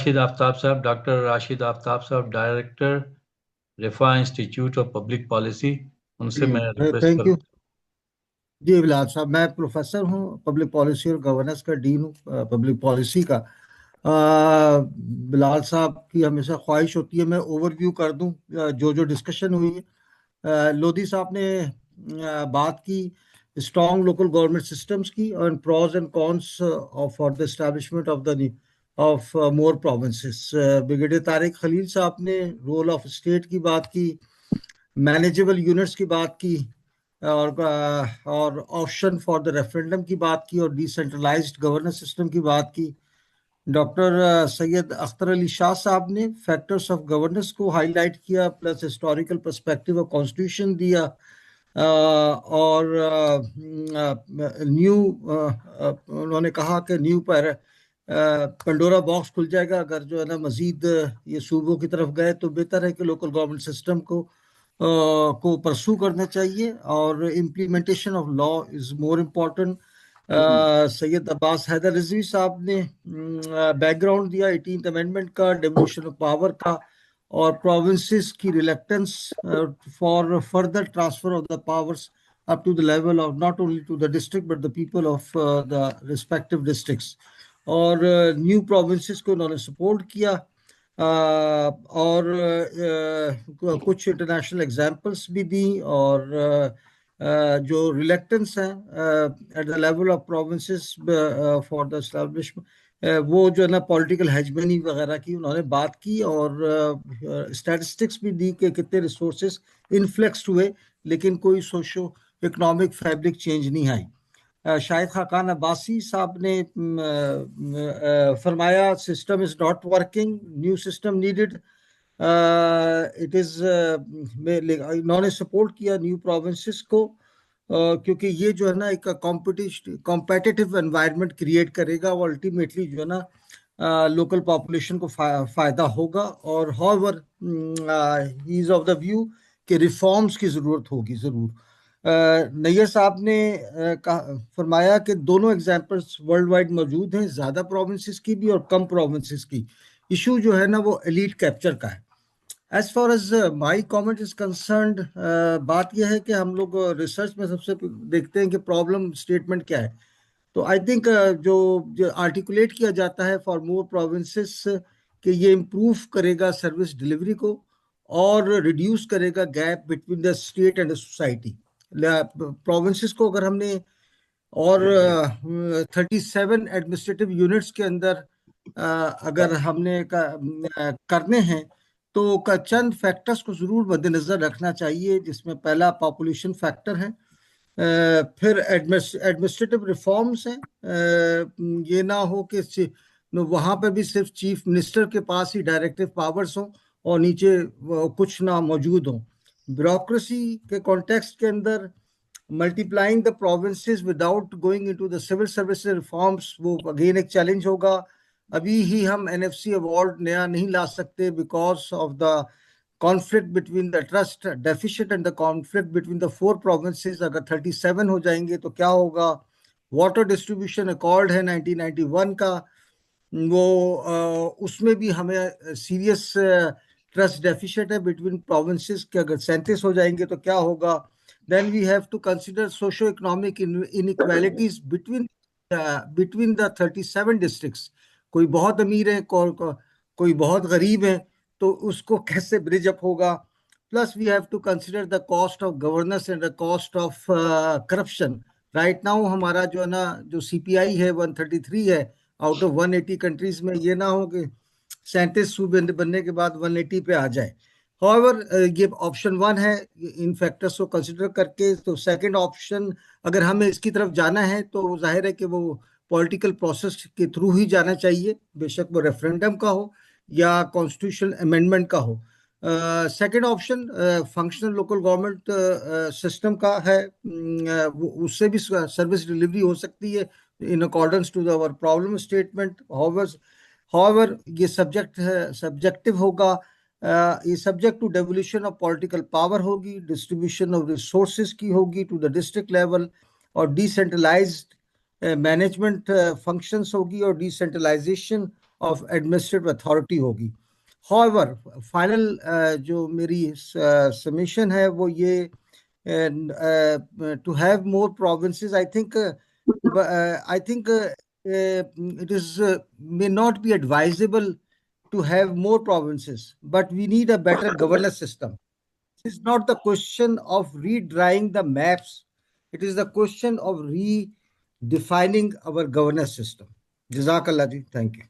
راشد آفتاب صاحب, doctor Rashid Aftab sahab, director Riphah institute of public policy, ان سے میں ریکویسٹ تھینک یو کروں. جی بلال صاحب. میں پروفیسر ہوں پبلک پالیسی اور گورننس کا, ڈین ہوں پبلک پالیسی کا. بلال صاحب کی ہمیشہ خواہش ہوتی ہے میں اوور ویو کر دوں جو ڈسکشن ہوئی ہے. لودھی صاحب نے بات کی اسٹرانگ لوکل گورنمنٹ سسٹمز کی اور pros and cons for the establishment of more provinces. Brigadier Tariq Khalil sahab نے رول آف اسٹیٹ کی بات کی, مینیجیبل یونٹس کی بات کی, اور آپشن فار دا ریفرینڈم کی بات کی, اور ڈی سینٹرلائزڈ گورننس سسٹم کی بات کی. ڈاکٹر سید اختر علی شاہ صاحب نے فیکٹرز آف گورننس کو ہائی لائٹ کیا, plus historical perspective of constitution دیا, اور نیو انہوں نے کہا کہ نیو پنڈورا باکس کھل جائے گا اگر جو ہے نا مزید یہ صوبوں کی طرف گئے, تو بہتر ہے کہ لوکل گورنمنٹ سسٹم کو پرسو کرنا چاہیے, اور implementation of law is more important. Syed Abbas Haider Rizvi sahab نے بیک گراؤنڈ دیا 18th امینڈمنٹ کا, ڈیمولیشن آف پاور کا, اور پروونسز کی reluctance for further transfer of the powers up to the level of not only to the district but the people of the respective districts. اور new provinces کو انہوں نے support کیا, اور کچھ انٹرنیشنل ایگزامپلس بھی دیں, اور جو ریلیکٹنس ہیں at the level of provinces for the establishment, وہ جو ہے نا پولیٹیکل ہیجمنی وغیرہ کی انہوں نے بات کی, اور اسٹیٹسٹکس بھی دی کہ کتنے ریسورسز انفلیکسڈ ہوئے لیکن کوئی سوشو اکنامک فیبرک چینج نہیں آئی. شاہد خاقان عباسی صاحب نے فرمایا system is not working, new system needed. It is انہوں نے سپورٹ کیا نیو پروونسز کو, کیونکہ یہ جو ہے نا ایک کمپیٹیٹیو انوائرمنٹ کریٹ کرے گا, وہ الٹیمیٹلی جو ہے نا لوکل پاپولیشن کو فائدہ ہوگا. اور however he is of the view کہ ریفارمز کی ضرورت ہوگی ضرور. نیئر صاحب نے فرمایا کہ دونوں ایگزامپلس ورلڈ وائڈ موجود ہیں, زیادہ پروونسز کی بھی اور کم پروونسز کی. ایشو جو ہے نا وہ ایلیٹ کیپچر کا ہے. As far as my comment is concerned, بات یہ ہے کہ ہم لوگ ریسرچ میں سب سے دیکھتے ہیں کہ پرابلم اسٹیٹمنٹ کیا ہے. تو آئی تھنک جو آرٹیکولیٹ کیا جاتا ہے فار مور پروونسز کہ یہ امپروو کرے گا سروس ڈلیوری کو اور ریڈیوس کرے گا gap between the state and the society. Provinces کو اگر ہم نے اور 37 ایڈمنسٹریٹو یونٹس کے اندر اگر ہم نے کرنے ہیں تو چند فیکٹرز کو ضرور مد نظر رکھنا چاہیے, جس میں پہلا پاپولیشن فیکٹر ہے, پھر ایڈمنسٹریٹو ریفارمز ہیں. یہ نہ ہو کہ وہاں پہ بھی صرف چیف منسٹر کے پاس ہی ڈائریکٹو پاورز ہوں اور نیچے کچھ نہ موجود ہوں. بیوروکریسی کے کانٹیکسٹ کے اندر multiplying the provinces without going into the civil service reforms, وہ اگین ایک چیلنج ہوگا. ابھی ہی ہم NFC ایوارڈ نیا نہیں لا سکتے because of the conflict between the trust deficit and the conflict between the 4 provinces. اگر 37 ہو جائیں گے تو کیا ہوگا. واٹر ڈسٹریبیوشن ایکارڈ ہے 1991 کا, وہ اس میں بھی ہمیں سیریس ٹرسٹ ڈیفیشٹ ہے بٹوین پروونسز کے, اگر 37 ہو جائیں گے تو کیا ہوگا. then we have to consider socio economic inequalities between the 37 districts. کوئی بہت امیر ہے, کوئی بہت غریب ہے, تو اس کو کیسے برج اپ ہوگا. Plus we have to consider the cost of governance and the cost of corruption. Right now ہمارا جو ہے نا جو CPI ہے 133 ہے آؤٹ آف 180 کنٹریز میں. یہ نہ ہو کہ 37 صوبے بننے کے بعد 180 پہ آ جائے. however یہ آپشن 1 ہے ان فیکٹرز کو کنسیڈر کر کے. تو سیکنڈ آپشن اگر ہمیں اس کی طرف جانا ہے تو ظاہر ہے کہ وہ پولیٹیکل پروسیس کے تھرو ہی جانا چاہیے, بے شک وہ ریفرینڈم کا ہو یا کانسٹیٹیوشنل امینڈمنٹ کا ہو. Second option functional local government system کا ہے, اس سے بھی سروس ڈلیوری ہو سکتی ہے in accordance to our problem statement. however یہ سبجیکٹو ہوگا, یہ subject to devolution of political power ہوگی, ڈسٹریبیوشن آف ریسورسز کی ہوگی ٹو دا ڈسٹرکٹ لیول, اور ڈی سینٹرلائزڈ مینجمنٹ فنکشنز ہوگی, اور decentralisation of administrative authority ہوگی. However, final جو میری submission ہے وہ یہ to have more provinces, I think it is may not be advisable to have more provinces, but we need a better governance system. It is not the question of redrawing the maps. It is the question of redefining our governance system. Jazakallah ji. Thank you.